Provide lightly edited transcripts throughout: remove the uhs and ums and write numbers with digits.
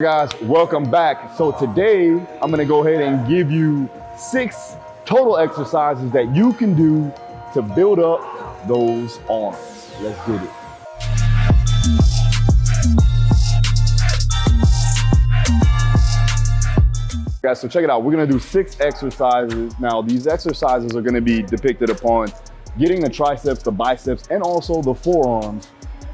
Guys, welcome back. So today I'm gonna go ahead and give you 6 total exercises that you can do to build up those arms. Let's get it. Guys, so check it out. We're gonna do 6 exercises. Now, these exercises are gonna be depicted upon getting the triceps, the biceps, and also the forearms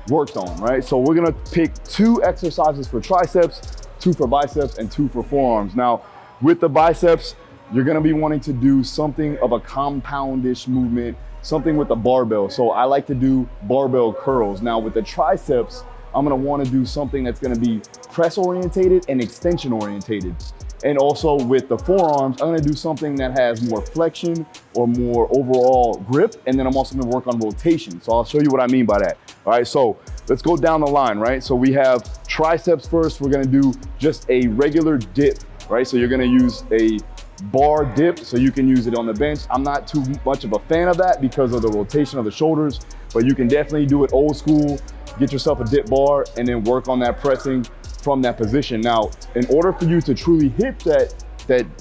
worked on, right? So we're gonna pick 2 exercises for triceps, 2 for biceps, and 2 for forearms. Now, with the biceps, you're gonna be wanting to do something of a compound-ish movement, something with the barbell. So I like to do barbell curls. Now with the triceps, I'm gonna wanna do something that's gonna be press-orientated and extension-orientated. And also with the forearms, I'm gonna do something that has more flexion or more overall grip. And then I'm also gonna work on rotation. So I'll show you what I mean by that. All right, so let's go down the line, right? So we have triceps first. We're gonna do just a regular dip, right? So you're gonna use a bar dip, so you can use it on the bench. I'm not too much of a fan of that because of the rotation of the shoulders, but you can definitely do it old school, get yourself a dip bar, and then work on that pressing from that position. Now, in order for you to truly hit that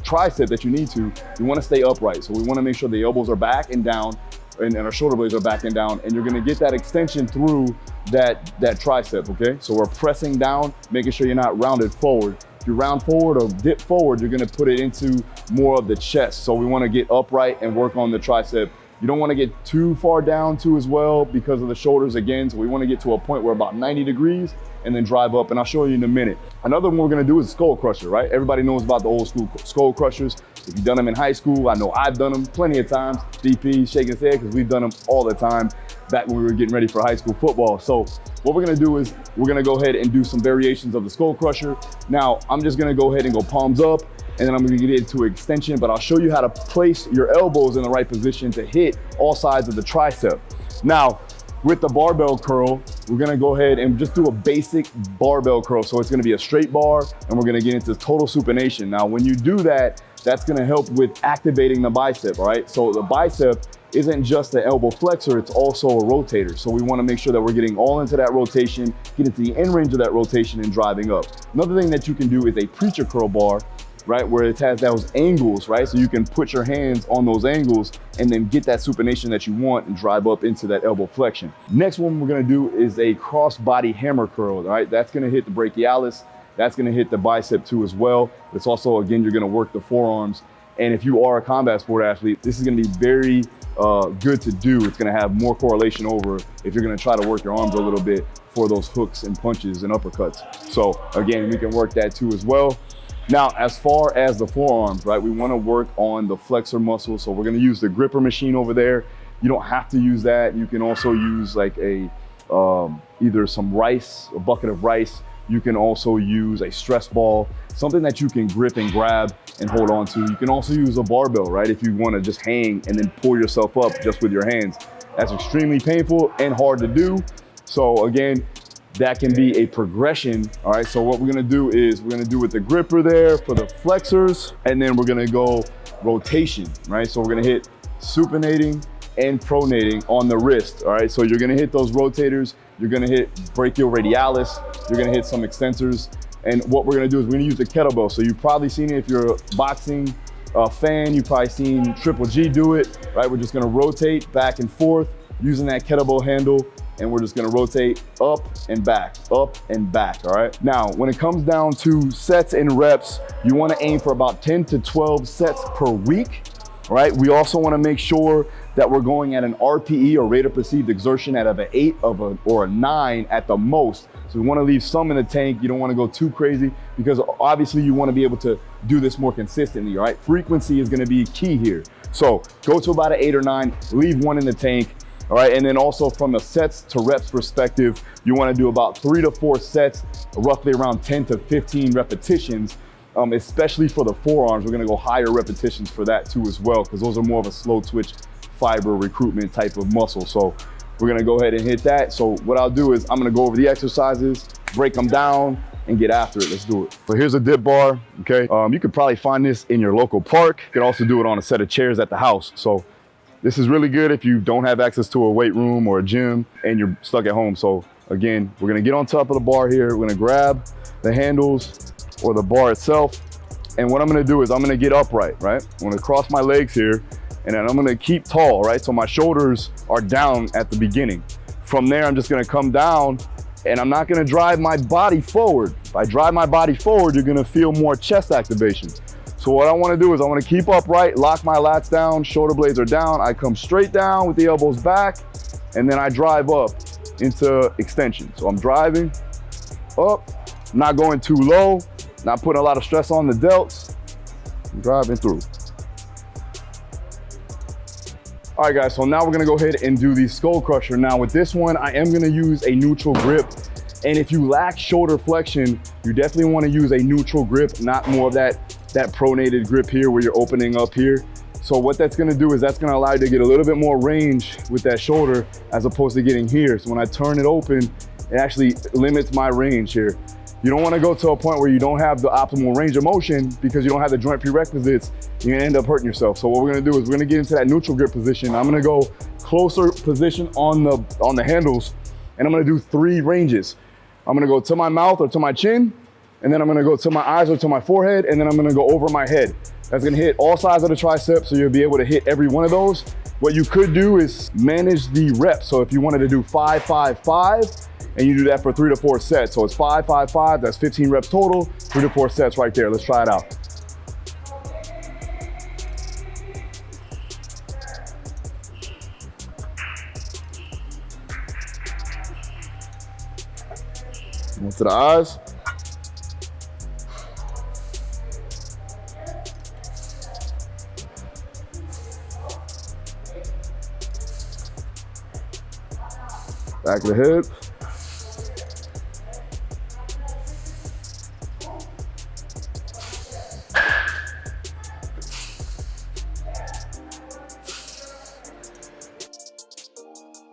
tricep that you need to, you wanna stay upright. So we wanna make sure the elbows are back and down, and our shoulder blades are back and down, and you're gonna get that extension through that tricep, okay? So we're pressing down, making sure you're not rounded forward. If you round forward or dip forward, you're gonna put it into more of the chest. So we wanna get upright and work on the tricep. You don't wanna get too far down too as well because of the shoulders again. So we wanna get to a point where about 90 degrees and then drive up, and I'll show you in a minute. Another one we're gonna do is skull crusher, right? Everybody knows about the old school skull crushers. If you've done them in high school, I know I've done them plenty of times. DP shaking his head because we've done them all the time back when we were getting ready for high school football. So what we're gonna do is we're gonna go ahead and do some variations of the skull crusher. Now, I'm just gonna go ahead and go palms up, and then I'm gonna get into extension, but I'll show you how to place your elbows in the right position to hit all sides of the tricep. Now, with the barbell curl, we're gonna go ahead and just do a basic barbell curl. So it's gonna be a straight bar, and we're gonna get into total supination. Now, when you do that, that's gonna help with activating the bicep, all right? So the bicep isn't just the elbow flexor, it's also a rotator. So we wanna make sure that we're getting all into that rotation, get into the end range of that rotation and driving up. Another thing that you can do is a preacher curl bar, right? Where it has those angles, right? So you can put your hands on those angles and then get that supination that you want and drive up into that elbow flexion. Next one we're gonna do is a crossbody hammer curl, all right? That's gonna hit the brachialis. That's gonna hit the bicep too as well. It's also, again, you're gonna work the forearms. And if you are a combat sport athlete, this is gonna be very good to do. It's gonna have more correlation over if you're gonna try to work your arms a little bit for those hooks and punches and uppercuts. So again, we can work that too as well. Now, as far as the forearms, right, we wanna work on the flexor muscle. So we're gonna use the gripper machine over there. You don't have to use that. You can also use like either some rice, a bucket of rice. You can also use a stress ball, something that you can grip and grab and hold on to. You can also use a barbell, right? If you wanna just hang and then pull yourself up just with your hands. That's extremely painful and hard to do. So again, that can be a progression, all right? So what we're gonna do is we're gonna do with the gripper there for the flexors, and then we're gonna go rotation, right? So we're gonna hit supinating and pronating on the wrist, all right? So you're gonna hit those rotators, you're gonna hit brachioradialis, you're gonna hit some extensors, and what we're gonna do is we're gonna use the kettlebell. So you've probably seen it if you're a boxing fan, you've probably seen Triple G do it, right? We're just gonna rotate back and forth using that kettlebell handle, and we're just gonna rotate up and back, all right? Now, when it comes down to sets and reps, you wanna aim for about 10 to 12 sets per week, all right? We also wanna make sure that we're going at an RPE, or rate of perceived exertion, at an 8 or a 9 at the most. So we wanna leave some in the tank. You don't wanna go too crazy because obviously you wanna be able to do this more consistently, all right? Frequency is gonna be key here. So go to about an 8 or 9, leave 1 in the tank, all right? And then also from a sets to reps perspective, you wanna do about 3 to 4 sets, roughly around 10 to 15 repetitions, especially for the forearms. We're gonna go higher repetitions for that too as well, because those are more of a slow twitch fiber recruitment type of muscle. So we're gonna go ahead and hit that. So what I'll do is I'm gonna go over the exercises, break them down, and get after it. Let's do it. So here's a dip bar, okay? You could probably find this in your local park. You can also do it on a set of chairs at the house. So this is really good if you don't have access to a weight room or a gym and you're stuck at home. So again, we're gonna get on top of the bar here. We're gonna grab the handles or the bar itself. And what I'm gonna do is I'm gonna get upright, right? I'm gonna cross my legs here, and then I'm gonna keep tall, right? So my shoulders are down at the beginning. From there, I'm just gonna come down, and I'm not gonna drive my body forward. If I drive my body forward, you're gonna feel more chest activation. So what I wanna do is I wanna keep upright, lock my lats down, shoulder blades are down, I come straight down with the elbows back, and then I drive up into extension. So I'm driving up, not going too low, not putting a lot of stress on the delts, I'm driving through. All right guys, so now we're gonna go ahead and do the skull crusher. Now with this one, I am gonna use a neutral grip. And if you lack shoulder flexion, you definitely wanna use a neutral grip, not more of that pronated grip here where you're opening up here. So what that's gonna do is that's gonna allow you to get a little bit more range with that shoulder as opposed to getting here. So when I turn it open, it actually limits my range here. You don't wanna go to a point where you don't have the optimal range of motion because you don't have the joint prerequisites. You're gonna end up hurting yourself. So what we're gonna do is we're gonna get into that neutral grip position. I'm gonna go closer position on the handles, and I'm gonna do 3 ranges. I'm gonna go to my mouth or to my chin, and then I'm gonna go to my eyes or to my forehead, and then I'm gonna go over my head. That's gonna hit all sides of the tricep, so you'll be able to hit every one of those. What you could do is manage the reps. So if you wanted to do 5, 5, 5, and you do that for 3 to 4 sets. So it's 5, 5, 5, that's 15 reps total, 3 to 4 sets right there. Let's try it out. Move to the eyes. Back of the hip.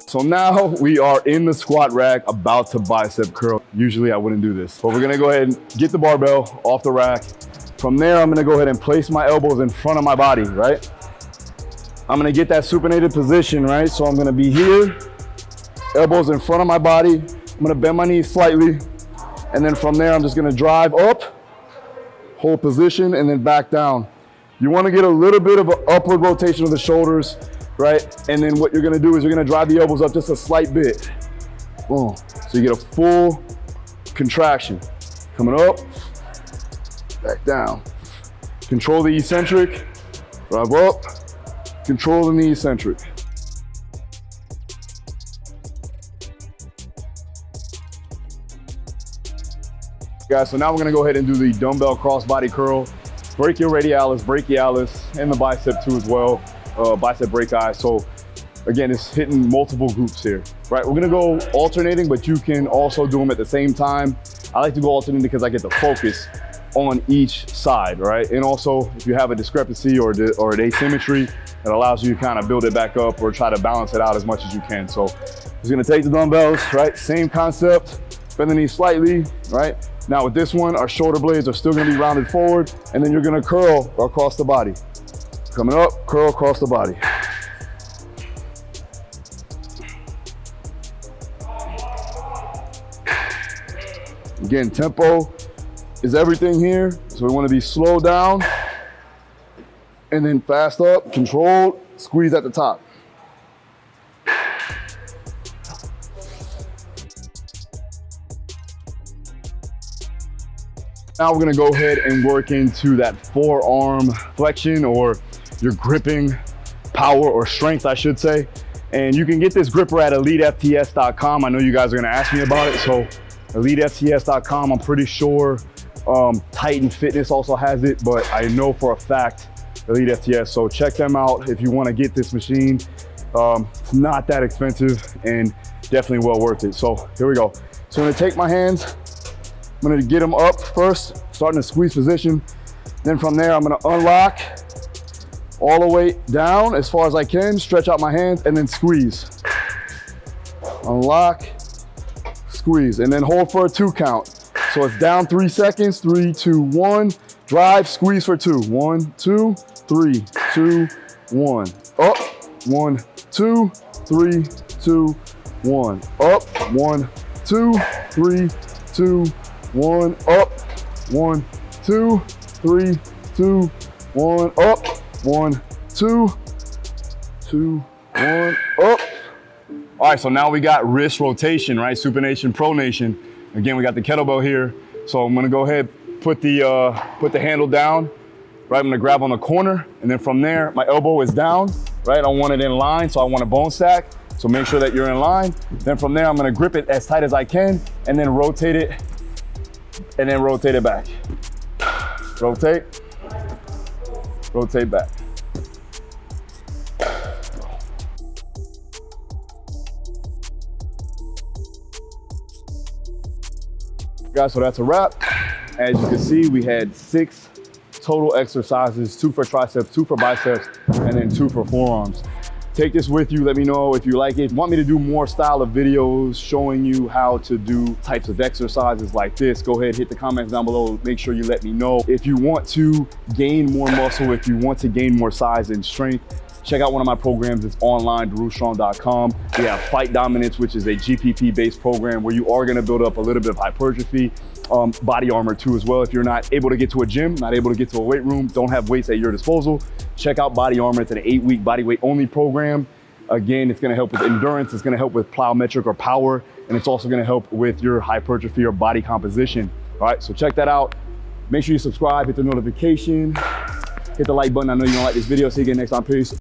So now we are in the squat rack about to bicep curl. Usually I wouldn't do this, but we're gonna go ahead and get the barbell off the rack. From there, I'm gonna go ahead and place my elbows in front of my body, right? I'm gonna get that supinated position, right? So I'm gonna be here, elbows in front of my body. I'm gonna bend my knees slightly. And then from there, I'm just gonna drive up, hold position, and then back down. You wanna get a little bit of an upward rotation of the shoulders, right? And then what you're gonna do is you're gonna drive the elbows up just a slight bit. Boom. So you get a full contraction. Coming up, back down. Control the eccentric, drive up, controlling the eccentric. Guys, so now we're gonna go ahead and do the dumbbell crossbody curl. Brachioradialis, brachialis, and the bicep too as well. Bicep brachii. So again, it's hitting multiple groups here, right? We're gonna go alternating, but you can also do them at the same time. I like to go alternating because I get to focus on each side, right? And also, if you have a discrepancy or an asymmetry, it allows you to kind of build it back up or try to balance it out as much as you can. So just gonna take the dumbbells, right? Same concept, bend the knees slightly, right? Now with this one, our shoulder blades are still gonna be rounded forward, and then you're gonna curl across the body. Coming up, curl across the body. Again, tempo is everything here. So we want to be slow down and then fast up, controlled, squeeze at the top. Now we're gonna go ahead and work into that forearm flexion, or your gripping power or strength, I should say. And you can get this gripper at elitefts.com. I know you guys are gonna ask me about it. So elitefts.com, I'm pretty sure Titan Fitness also has it, but I know for a fact Elite FTS. So check them out if you wanna get this machine. It's not that expensive and definitely well worth it. So here we go. So I'm gonna take my hands, I'm gonna get them up first, starting to squeeze position. Then from there, I'm gonna unlock all the way down as far as I can, stretch out my hands, and then squeeze. Unlock, squeeze, and then hold for a 2 count. So it's down 3 seconds, 3, 2, 1. Drive, squeeze for 2. 1, 2, 3, 2, 1. Up, 1, 2, 3, 2, 1. Up, 1, 2, 3, 2, 1. Up, 1, 2, 3, 2, 1, up. 1, 2, 2, 1, up. All right, so now we got wrist rotation, right? Supination, pronation. Again, we got the kettlebell here. So I'm gonna go ahead, put the handle down, right? I'm gonna grab on the corner, and then from there, my elbow is down, right? I want it in line, so I want a bone stack. So make sure that you're in line. Then from there, I'm gonna grip it as tight as I can, and then rotate it, back. Rotate, rotate back. Guys, so that's a wrap. As you can see, we had 6 total exercises, 2 for triceps, 2 for biceps, and then 2 for forearms. Take this with you. Let me know if you like it. If you want me to do more style of videos showing you how to do types of exercises like this, go ahead, hit the comments down below. Make sure you let me know. If you want to gain more muscle, if you want to gain more size and strength, check out one of my programs. It's online, darustrong.com. We have Fight Dominance, which is a GPP-based program where you are gonna build up a little bit of hypertrophy, body armor too as well. If you're not able to get to a gym, not able to get to a weight room, don't have weights at your disposal, check out Body Armor. It's an 8-week body weight only program. Again, it's gonna help with endurance, it's gonna help with plyometric or power, and it's also gonna help with your hypertrophy or body composition. All right, so check that out. Make sure you subscribe, hit the notification, hit the like button. I know you don't like this video. See you again next time. Peace.